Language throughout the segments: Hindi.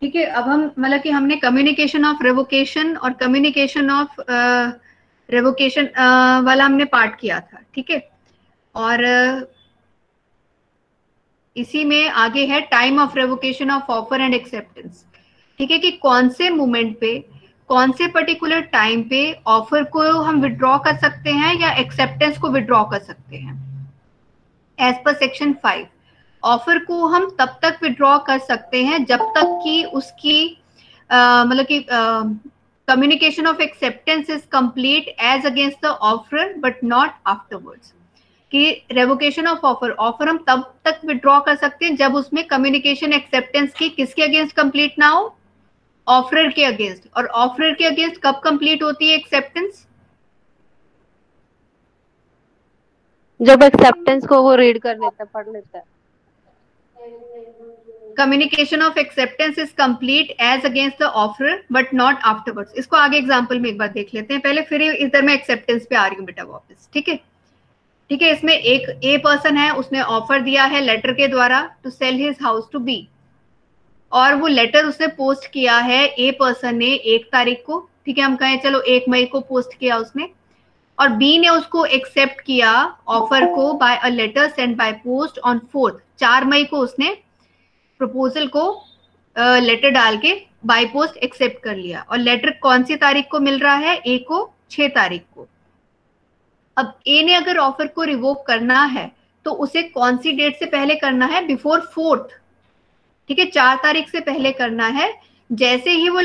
ठीक है, अब हम मतलब कि हमने कम्युनिकेशन ऑफ रेवोकेशन और कम्युनिकेशन ऑफ रेवोकेशन वाला हमने पार्ट किया था। ठीक है, और इसी में आगे है time of revocation of offer and acceptance. ठीक है, कि कौन से मोमेंट पे, कौन से पर्टिकुलर टाइम पे ऑफर को हम विड्रॉ कर सकते हैं या एक्सेप्टेंस को विड्रॉ कर सकते हैं। एज पर सेक्शन 5 ऑफर को हम तब तक विड्रॉ कर सकते हैं जब तक कि उसकी मतलब कि communication of acceptance is complete as against the offer but not afterwards. कि रेवोकेशन ऑफ ऑफर, ऑफर हम तब तक विड्रॉ कर सकते हैं जब उसमें कम्युनिकेशन एक्सेप्टेंस की किसके अगेंस्ट कंप्लीट ना हो, ऑफरर के अगेंस्ट। और ऑफरर के अगेंस्ट कब कंप्लीट होती है एक्सेप्टेंस? जब एक्सेप्टेंस को वो रीड कर लेता है, पढ़ लेता है। Communication of acceptance is complete as against the offeror but not afterwards. इसको आगे एग्जांपल में एक बार देख लेते हैं पहले, फिर इधर मैं एक्सेप्टेंस पे आ रही हूँ बेटा वापस। ठीक है, ठीक है, इसमें एक ए पर्सन है, उसने ऑफर दिया है लेटर के द्वारा to sell his house to be, और वो लेटर उसने पोस्ट किया है ए पर्सन ने 1 तारीख को। ठीक है, हम कहें चलो 1 मई को पोस्ट किया उसने, और बी ने उसको एक्सेप्ट किया ऑफर को by a letter send by post on 4th, 4 मई को उसने प्रपोजल को लेटर डाल के बाय पोस्ट एक्सेप्ट कर लिया। और लेटर कौन सी तारीख को मिल रहा है? ए को 6 तारीख को। अब ए ने अगर ऑफर को रिवोक करना है तो उसे कौन सी डेट से पहले करना है? Before 4th। ठीक है, 4 तारीख से पहले करना है। जैसे ही वो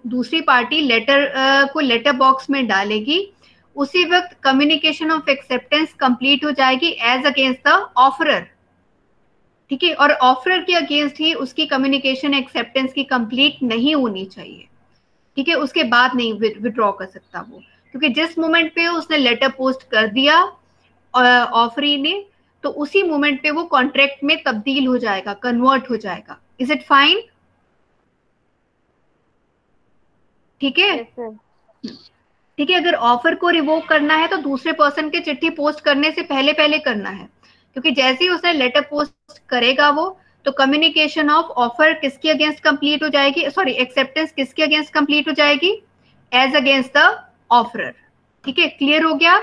दूसरी पार्टी लेटर को लेटर बॉक्स में डालेगी, उसी वक्त कम्युनिकेशन ऑफ एक्सेप्टेंस कंप्लीट हो जाएगी एज अगेंस्ट द ऑफरर। ठीक है, और ऑफरर के अगेंस्ट ही उसकी कम्युनिकेशन एक्सेप्टेंस की कंप्लीट नहीं होनी चाहिए। ठीक है, उसके बाद नहीं विड्रॉ कर सकता वो, क्योंकि जिस मोमेंट पे उसने लेटर पोस्ट कर दिया ऑफरी ने, तो उसी मोमेंट पे वो कॉन्ट्रैक्ट में तब्दील हो जाएगा, कन्वर्ट हो जाएगा। Is it fine? ठीक है, ठीक है। अगर ऑफर को रिवोक करना है तो दूसरे पर्सन के चिट्ठी पोस्ट करने से पहले पहले करना है, क्योंकि जैसे ही उसने लेटर पोस्ट करेगा वो, तो कम्युनिकेशन ऑफ ऑफर किसके अगेंस्ट कंप्लीट हो जाएगी, सॉरी एक्सेप्टेंस किसके अगेंस्ट कंप्लीट हो जाएगी? As against the offeror. ठीक है, क्लियर हो गया?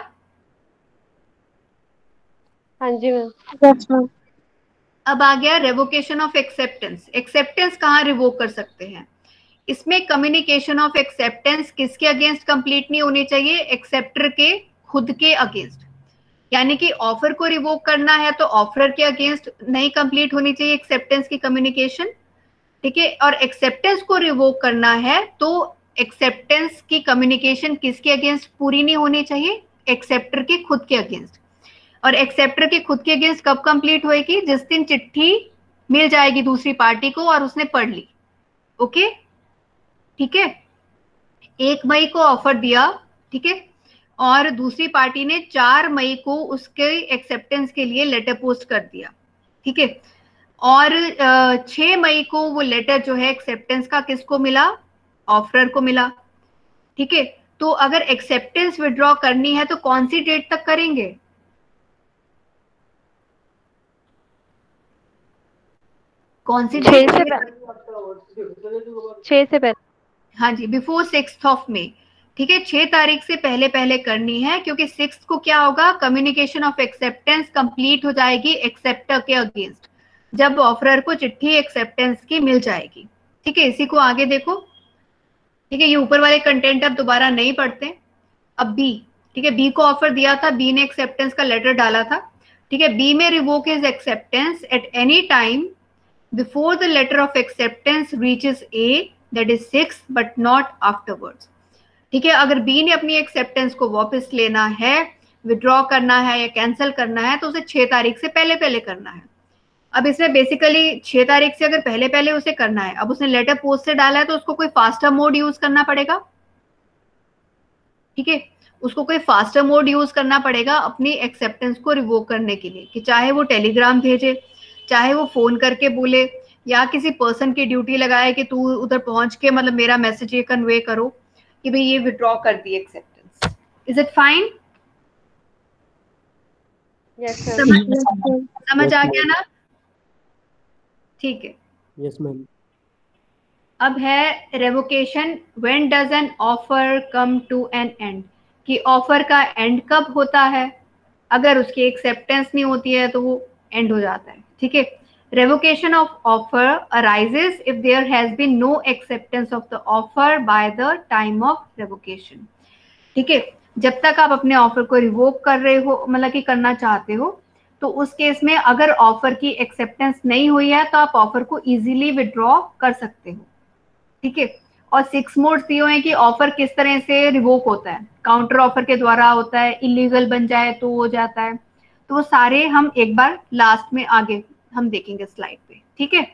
हाँ जी मैम। Yes ma'am. अब आ गया रेवोकेशन ऑफ एक्सेप्टेंस। एक्सेप्टेंस कहाँ रिवोक कर सकते हैं? इसमें कम्युनिकेशन ऑफ एक्सेप्टेंस किसके अगेंस्ट कंप्लीट नहीं होनी चाहिए? एक्सेप्टर के खुद के अगेंस्ट। यानी कि ऑफर को रिवोक करना है तो ऑफर के अगेंस्ट नहीं कंप्लीट होनी चाहिए एक्सेप्टेंस की कम्युनिकेशन। ठीक है, और एक्सेप्टेंस को रिवोक करना है तो एक्सेप्टेंस की कम्युनिकेशन किसके अगेंस्ट पूरी नहीं होनी चाहिए? एक्सेप्टर के खुद के अगेंस्ट। और एक्सेप्टर के खुद के अगेंस्ट कब कंप्लीट होएगी? जिस दिन चिट्ठी मिल जाएगी दूसरी पार्टी को और उसने पढ़ ली। ओके, ठीक है, 1 मई को ऑफर दिया, ठीक है, और दूसरी पार्टी ने 4 मई को उसके एक्सेप्टेंस के लिए लेटर पोस्ट कर दिया। ठीक है, और 6 मई को वो लेटर जो है एक्सेप्टेंस का किसको मिला? ऑफरर को मिला। ठीक है, तो अगर एक्सेप्टेंस विड्रॉ करनी है तो कौन सी डेट तक करेंगे? कौन सी डेट? 6 से पहले। हाँ जी, बिफोर 6th ऑफ मे। ठीक है, 6 तारीख से पहले पहले करनी है, क्योंकि 6th को क्या होगा? कम्युनिकेशन ऑफ एक्सेप्टेंस कंप्लीट हो जाएगी एक्सेप्टर के अगेंस्ट, जब ऑफरर को चिट्ठी एक्सेप्टेंस की मिल जाएगी। ठीक है, इसी को आगे देखो। ठीक है, ये ऊपर वाले कंटेंट अब दोबारा नहीं पढ़ते। अब बी, ठीक है, बी को ऑफर दिया था, बी ने एक्सेप्टेंस का लेटर डाला था। ठीक है, बी में revoke his acceptance at any time before the letter of acceptance reaches A, that is 6, but not afterwards. ठीक है, अगर B ने अपनी एक्सेप्टेंस को वापस लेना है, विड्रॉ करना है या कैंसिल करना है, तो उसे 6 तारीख से पहले पहले करना है। अब इसमें बेसिकली 6 तारीख से अगर पहले पहले उसे करना है, अब उसने लेटर पोस्ट से डाला है तो उसको कोई फास्टर मोड यूज करना पड़ेगा। ठीक है, उसको कोई फास्टर मोड यूज करना पड़ेगा अपनी एक्सेप्टेंस को रिवोक करने के लिए, कि चाहे वो टेलीग्राम भेजे, चाहे वो फोन करके बोले, या किसी पर्सन की ड्यूटी लगाए कि तू उधर पहुंच के मतलब मेरा मैसेज ये कन्वे करो कि भाई ये विड्रॉ कर दी acceptance. Is it fine? Yes समझ आ गया ना? ठीक है, यस मैम। अब है revocation, when does an offer come to an end, कि ऑफर का एंड कब होता है, अगर उसकी एक्सेप्टेंस नहीं होती है तो वो एंड हो जाता है, ठीक है। Revocation of offer arises if there has been no acceptance of the offer by the time of revocation, ठीक है। जब तक आप अपने ऑफर को रिवोक कर रहे हो, मतलब कि करना चाहते हो, तो उस केस में अगर ऑफर की एक्सेप्टेंस नहीं हुई है तो आप ऑफर को इजीली विड्रॉ कर सकते हो, ठीक है। और 6 मोड्स दिए हुए हैं कि ऑफर किस तरह से रिवोक होता है, काउंटर ऑफर के द्वारा होता है, इलीगल बन जाए तो हो जाता है, तो वो सारे हम एक बार लास्ट में आगे हम देखेंगे स्लाइड पे, ठीक है।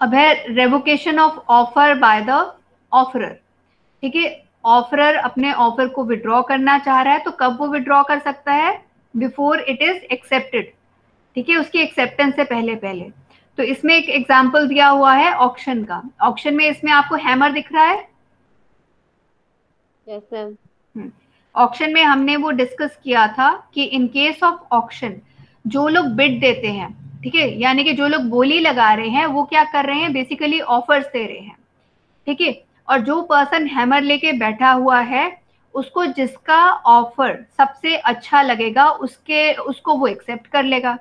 अब है revocation of offer by the offeror, ठीक है। ऑफरर अपने ऑफर को विड्रॉ करना चाह रहा है तो कब वो विड्रॉ कर सकता है, बिफोर इट इज एक्सेप्टेड, ठीक है, उसकी एक्सेप्टेंस से पहले पहले। तो इसमें एक एग्जांपल दिया हुआ है ऑक्शन का। ऑक्शन में इसमें आपको हैमर दिख रहा है? Yes ma'am. ऑक्शन में हमने वो डिस्कस किया था कि इन केस ऑफ ऑक्शन जो लोग बिड देते हैं, ठीक है, यानी कि जो लोग बोली लगा रहे हैं, वो क्या कर रहे हैं, बेसिकली ऑफर्स दे रहे हैं, ठीक है। और जो पर्सन हैमर लेके बैठा हुआ है, उसको जिसका ऑफर सबसे अच्छा लगेगा उसको वो एक्सेप्ट कर लेगा।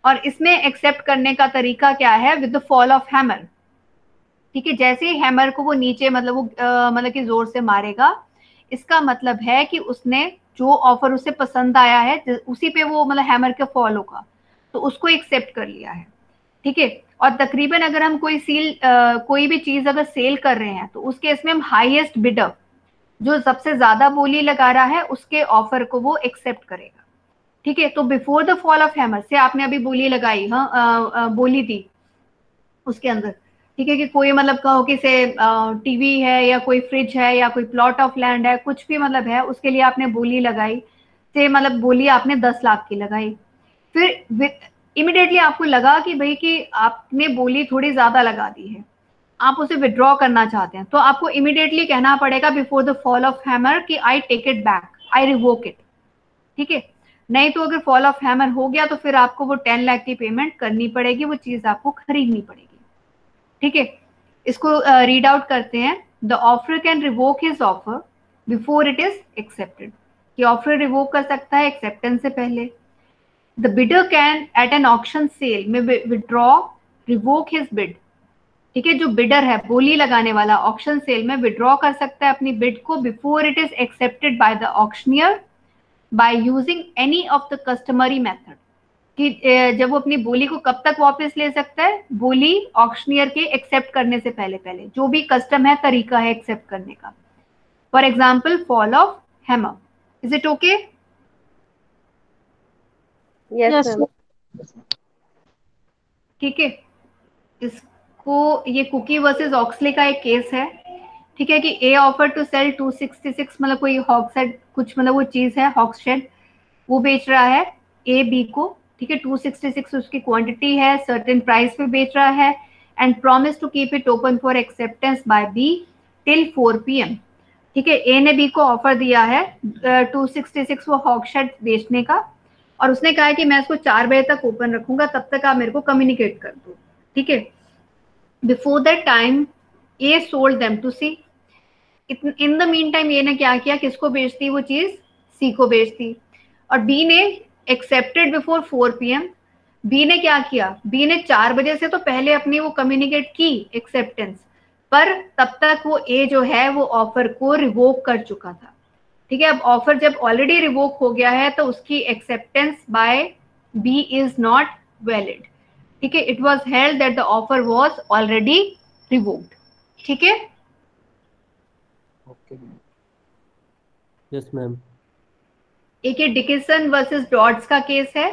और इसमें एक्सेप्ट करने का तरीका क्या है, with the fall of hammer, ठीक है। जैसे ही हैमर को वो नीचे मतलब वो मतलब कि जोर से मारेगा, इसका मतलब है कि उसने जो ऑफर उसे पसंद आया है उसी पे वो मतलब हैमर के फॉल होगा, तो उसको एक्सेप्ट कर लिया है, ठीक है। और तकरीबन अगर हम कोई भी चीज अगर सेल कर रहे हैं तो उस केस में हम हाईएस्ट बिडर, जो सबसे ज्यादा बोली लगा रहा है, उसके ऑफर को वो एक्सेप्ट करेगा, ठीक है। तो before the fall of hammer से आपने अभी बोली लगाई, हाँ, बोली दी उसके अंदर, ठीक है, कि कोई मतलब कहो कि से टीवी है या कोई फ्रिज है या कोई प्लॉट ऑफ लैंड है, कुछ भी मतलब है, उसके लिए आपने बोली लगाई, से मतलब बोली आपने 10 लाख की लगाई। फिर इमिडिएटली आपको लगा कि भाई कि आपने बोली थोड़ी ज्यादा लगा दी है, आप उसे विड्रॉ करना चाहते हैं, तो आपको इमिडिएटली कहना पड़ेगा before the fall of hammer कि I take it back, I revoke it, ठीक है। नहीं तो अगर फॉल ऑफ हैमर हो गया तो फिर आपको वो 10 लाख की पेमेंट करनी पड़ेगी, वो चीज आपको खरीदनी पड़ेगी, ठीक है। इसको रीड आउट करते हैं। The offer can revoke his offer before it is accepted, कि ऑफर रिवोक कर सकता है एक्सेप्टेंस से पहले। The bidder can at an auction sale में विड्रॉ रिवोक हिज बिड, ठीक है, जो बिडर है, बोली लगाने वाला, ऑक्शन सेल में विड्रॉ कर सकता है अपनी बिड को before it is accepted by the auctioneer by using any of the customary method, कि जब वो अपनी बोली को कब तक वापस ले सकता है, बोली ऑक्शनियर के एक्सेप्ट करने से पहले पहले, जो भी कस्टम है, तरीका है एक्सेप्ट करने का। For example fall of hammer, is it okay? Yes ma'am. ठीक है, इसको ये कुकी वर्सेस ऑक्सले का एक केस है, ठीक है, कि ए ऑफर टू सेल 266, मतलब कोई हॉक्सेड कुछ मतलब वो चीज है, हॉक्सशेड, वो बेच रहा है ए बी को, ठीक है, 266 उसकी क्वांटिटी है, सर्टेन प्राइस पे बेच रहा है, and promise to keep it open for acceptance by B till 4 PM, ठीक है। ए ने बी को ऑफर दिया है 266 वो हॉक्सशेड बेचने का, और उसने कहा है कि मैं इसको 4 बजे तक ओपन रखूंगा, तब तक आप मेरे को कम्युनिकेट कर दो, ठीक है। Before that time A sold them to C, in the meantime ये ने क्या किया, किसको बेचती वो चीज, सी को बेचती, और बी ने एक्सेप्टेड बिफोर 4 PM। बी ने क्या किया, बी ने 4 बजे से तो पहले अपनी वो कम्युनिकेट की एक्सेप्टेंस, पर तब तक वो ए जो है वो ऑफर को रिवोक कर चुका था, ठीक है। अब ऑफर जब ऑलरेडी रिवोक हो गया है तो उसकी acceptance by B is not valid, ठीक है। It was held that the offer was already revoked, ठीक है। Okay, yes ma'am. एक ये डिकिंसन वर्सेस डॉड्स का केस है,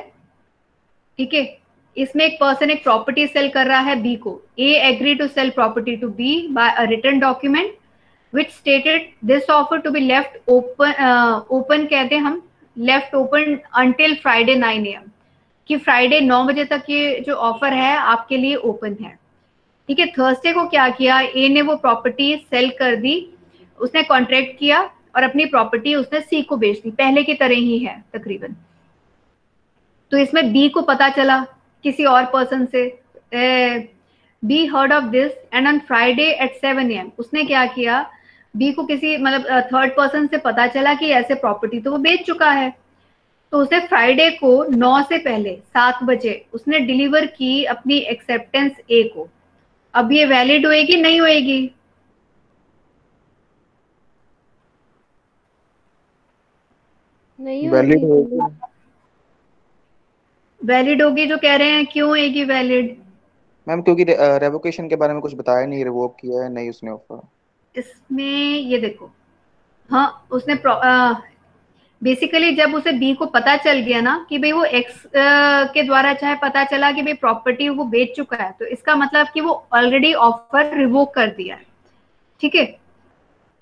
ठीक है। इसमें एक पर्सन एक प्रॉपर्टी सेल कर रहा है बी को, A agree to sell property to B by a written document which stated this offer to be left open कहते हैं हम, left open until Friday 9 AM, कि फ्राइडे 9 बजे तक ये जो ऑफर है आपके लिए ओपन है, ठीक है। थर्सडे को क्या किया, ए ने वो प्रॉपर्टी सेल कर दी, उसने कॉन्ट्रैक्ट किया और अपनी प्रॉपर्टी उसने सी को बेच दी, पहले की तरह ही है तकरीबन। तो इसमें बी को पता चला किसी और पर्सन से, B heard of this and on Friday at 7 AM उसने क्या किया, बी को किसी मतलब थर्ड पर्सन से पता चला कि ऐसे प्रॉपर्टी तो वो बेच चुका है, तो उसने फ्राइडे को 9 से पहले 7 बजे उसने डिलीवर की अपनी एक्सेप्टेंस ए को। अब ये वैलिड होएगी नहीं होएगी? नहीं वैलिड होगी। होगी वैलिड होगी जो कह रहे हैं, क्यों होएगी वैलिड? मैम, क्योंकि रेवोकेशन के बारे में कुछ बताया नहीं, रिवोक किया है नहीं उसने ऑफर। इसमें ये देखो, हाँ उसने बेसिकली जब उसे बी को पता चल गया ना कि भाई वो एक्स के द्वारा चाहे पता चला कि भाई प्रॉपर्टी वो बेच चुका है, तो इसका मतलब कि वो ऑलरेडी ऑफर रिवोक कर दिया है, ठीक है।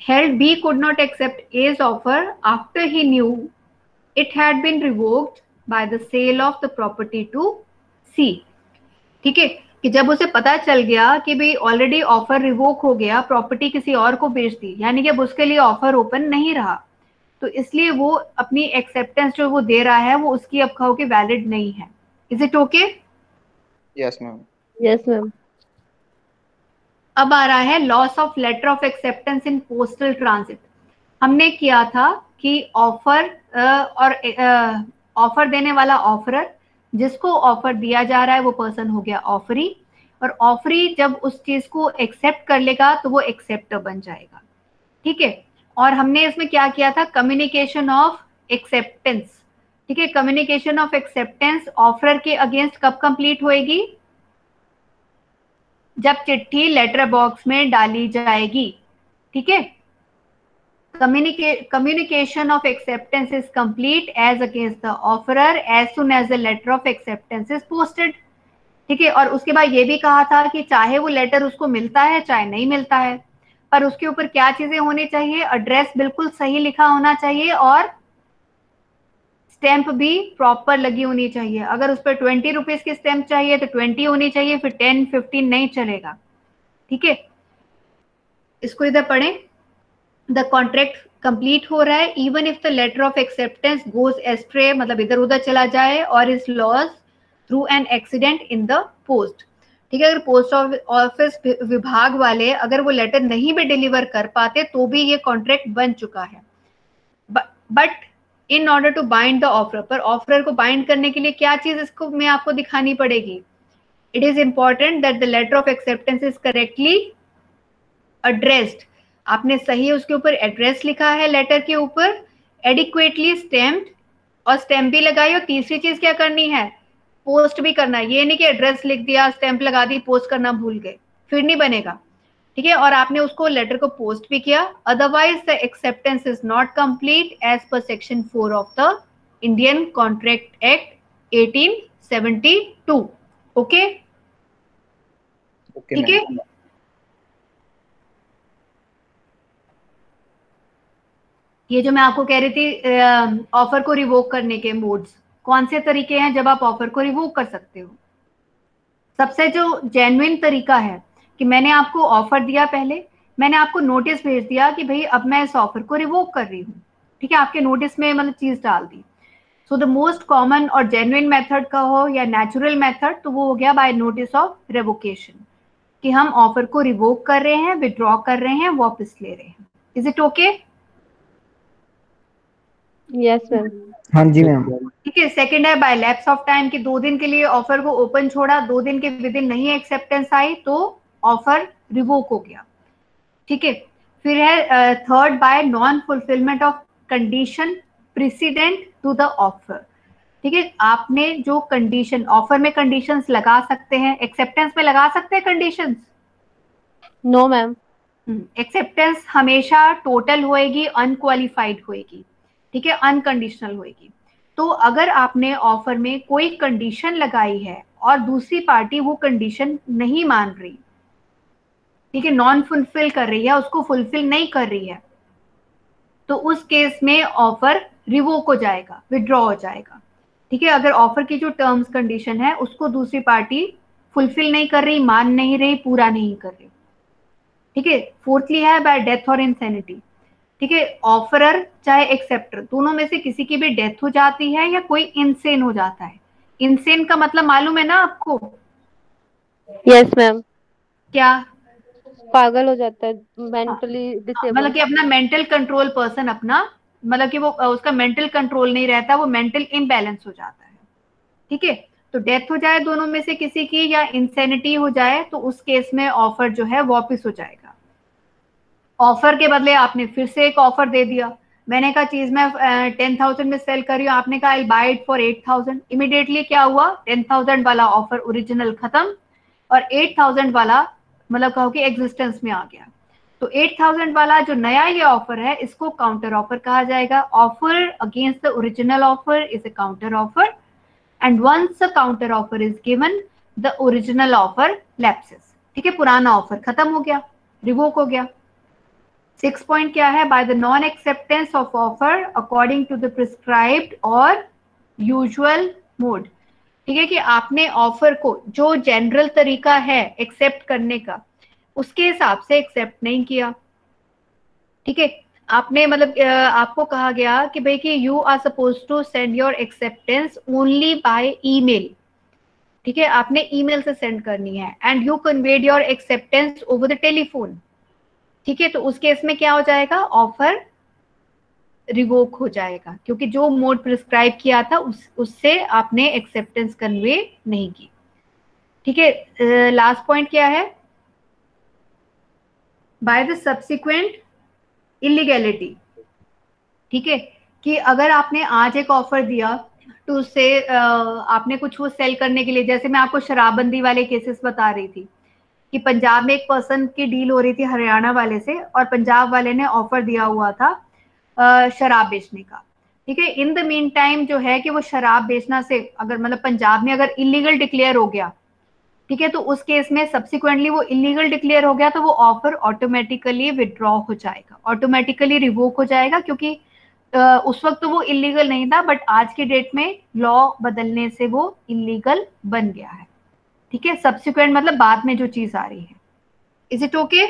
Held B could not accept as offer after he knew it had been revoked by the sale of the property to C, ठीक है। कि जब उसे पता चल गया कि भाई ऑलरेडी ऑफर रिवोक हो गया, प्रॉपर्टी किसी और को बेच दी, यानी कि अब उसके लिए ऑफर ओपन नहीं रहा, तो इसलिए वो अपनी एक्सेप्टेंस जो वो दे रहा है वो उसकी अब कहो कि वैलिड नहीं है। Is it okay? Yes ma'am. Yes ma'am. अब आ रहा है loss of letter of acceptance in postal transit. हमने किया था कि ऑफर और ऑफर देने वाला ऑफरर, जिसको ऑफर दिया जा रहा है वो पर्सन हो गया ऑफरी, और ऑफरी जब उस चीज को एक्सेप्ट कर लेगा तो वो एक्सेप्टर बन जाएगा, ठीक है। और हमने इसमें क्या किया था, कम्युनिकेशन ऑफ एक्सेप्टेंस, ठीक है। कम्युनिकेशन ऑफ एक्सेप्टेंस ऑफर के अगेंस्ट कब कंप्लीट होएगी? जब चिट्ठी लेटर बॉक्स में डाली जाएगी, ठीक है। communication of acceptance is complete as against the offerer as soon as the letter of acceptance is posted, ठीक है। और उसके बाद ये भी कहा था कि चाहे वो लेटर उसको मिलता है चाहे नहीं मिलता है, पर उसके ऊपर क्या चीजें होनी चाहिए, एड्रेस बिल्कुल सही लिखा होना चाहिए और स्टैंप भी प्रॉपर लगी होनी चाहिए। अगर उस पर 20 रुपीज की स्टैंप चाहिए तो 20 होनी चाहिए, फिर 10 15 नहीं चलेगा, ठीक है। इसको इधर पढ़ें। द कॉन्ट्रैक्ट कंप्लीट हो रहा है even if the letter of acceptance goes astray, मतलब इधर उधर चला जाए, और is lost through an accident in the post, ठीक है। अगर पोस्ट ऑफिस विभाग वाले अगर वो लेटर नहीं भी डिलीवर कर पाते तो भी ये कॉन्ट्रैक्ट बन चुका है। But in order to bind the offer, पर ऑफर को बाइंड करने के लिए क्या चीज इसको में आपको दिखानी पड़ेगी? It is important that the letter of acceptance is correctly addressed, आपने सही उसके ऊपर एड्रेस लिखा है लेटर के ऊपर, एडिक्वेटली स्टैम्प्ड, और स्टैम्प भी लगाई, और तीसरी चीज क्या करनी है, पोस्ट भी करना है। ये नहीं कि एड्रेस लिख दिया स्टैम्प लगा दी पोस्ट करना भूल गए, फिर नहीं बनेगा, ठीक है। और आपने उसको लेटर को पोस्ट भी किया, otherwise the acceptance is not complete as per section 4 of the Indian Contract Act 1872, okay, ठीक है। ये जो मैं आपको कह रही थी ऑफर को रिवोक करने के मोड्स, कौन से तरीके हैं जब आप ऑफर को रिवोक कर सकते हो? सबसे जो जेन्युइन तरीका है कि मैंने आपको ऑफर दिया, पहले मैंने आपको नोटिस भेज दिया कि भाई अब मैं इस ऑफर को रिवोक कर रही हूँ, ठीक है, आपके नोटिस में मतलब चीज डाल दी। सो द मोस्ट कॉमन और जेन्युइन मेथड का हो या नेचुरल मेथड, तो वो हो गया बाय नोटिस ऑफ रेवोकेशन, कि हम ऑफर को रिवोक कर रहे हैं, विड्रॉ कर रहे हैं, वापस ले रहे हैं। Is it okay? Yes ma'am. हाँ जी मैम। ठीक है। सेकंड है बाय लैप्स ऑफ टाइम, कि 2 दिन के लिए ऑफर को ओपन छोड़ा, 2 दिन के विद इन नहीं एक्सेप्टेंस आई तो ऑफर रिवोक हो गया, ठीक है। फिर है third by non fulfilment of condition precedent to the offer, ठीक है। आपने जो कंडीशन, ऑफर में कंडीशंस लगा सकते हैं, एक्सेप्टेंस में लगा सकते हैं कंडीशंस? No ma'am. एक्सेप्टेंस हमेशा टोटल होएगी, अनक्वालिफाइड होएगी, ठीक है, अनकंडीशनल होएगी। तो अगर आपने ऑफर में कोई कंडीशन लगाई है और दूसरी पार्टी वो कंडीशन नहीं मान रही, ठीक है, नॉन फुलफिल कर रही है, उसको फुलफिल नहीं कर रही है, तो उस केस में ऑफर रिवोक हो जाएगा, विड्रॉ हो जाएगा, ठीक है। अगर ऑफर की जो टर्म्स कंडीशन है उसको दूसरी पार्टी फुलफिल नहीं कर रही, मान नहीं रही, पूरा नहीं कर रही, ठीक है। फोर्थली है बाय डेथ और इंसैनिटी, ठीक है। ऑफरर चाहे एक्सेप्टर, दोनों में से किसी की भी डेथ हो जाती है या कोई इंसेन हो जाता है। इंसेन का मतलब मालूम है ना आपको? Yes ma'am. क्या पागल हो जाता है, मेंटली मतलब डिसेबल। कि अपना मेंटल कंट्रोल पर्सन अपना, मतलब कि वो उसका मेंटल कंट्रोल नहीं रहता, वो मेंटल इम्बैलेंस हो जाता है। ठीक है, तो डेथ हो जाए दोनों में से किसी की या इंसेनिटी हो जाए तो उस केस में ऑफर जो है वापस हो जाएगा। ऑफर के बदले आपने फिर से एक ऑफर दे दिया, मैंने कहा चीज मैं 10,000 में सेल कर रही हूँ, आपने कहा आई बाय इट फॉर 8,000। इमीडिएटली क्या हुआ, 10,000 वाला ऑफर ओरिजिनल खत्म और 8,000 वाला मतलब कहो कि एग्जिस्टेंस में आ गया। तो 8,000 वाला जो नया ये ऑफर है इसको काउंटर ऑफर कहा जाएगा। Offer against the original offer is a counter offer, and once a counter offer is given the original offer lapses। ठीक है, पुराना ऑफर खत्म हो गया, रिवोक हो गया। 6 पॉइंट क्या है, by the non acceptance of offer according to the prescribed और यूजुअल मोड। ठीक है, कि आपने ऑफर को जो जनरल तरीका है एक्सेप्ट करने का उसके हिसाब से एक्सेप्ट नहीं किया। ठीक है, आपने मतलब आपको कहा गया कि भाई कि you are suppose to send your acceptance only by email. ठीक है, आपने ईमेल से सेंड करनी है and you conveyed your acceptance over the telephone. ठीक है, तो उस केस में क्या हो जाएगा, ऑफर रिवोक हो जाएगा क्योंकि जो मोड प्रिस्क्राइब किया था उससे आपने एक्सेप्टेंस कन्वे नहीं की। ठीक है, लास्ट पॉइंट क्या है, बाय द सब्सिक्वेंट इलीगैलिटी। ठीक है, कि अगर आपने आज एक ऑफर दिया तो उससे आपने कुछ वो सेल करने के लिए, जैसे मैं आपको शराबबंदी वाले केसेस बता रही थी कि पंजाब में एक पर्सन की डील हो रही थी हरियाणा वाले से और पंजाब वाले ने ऑफर दिया हुआ था शराब बेचने का। ठीक है, इन द मीन टाइम जो है कि वो शराब बेचना से अगर मतलब पंजाब में अगर इलीगल डिक्लेयर हो गया, ठीक है, तो उस केस में सब्सिक्वेंटली वो इलीगल डिक्लेयर हो गया तो वो ऑफर ऑटोमेटिकली विड्रॉ हो जाएगा, ऑटोमेटिकली रिवोक हो जाएगा क्योंकि उस वक्त तो वो इलीगल नहीं था बट आज के डेट में लॉ बदलने से वो इलीगल बन गया है। ठीक है, सब्सिक्वेंट मतलब बाद में जो चीज आ रही है। Is it okay?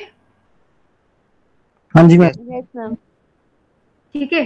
हाँ जी मैम। Yes ma'am. ठीक है,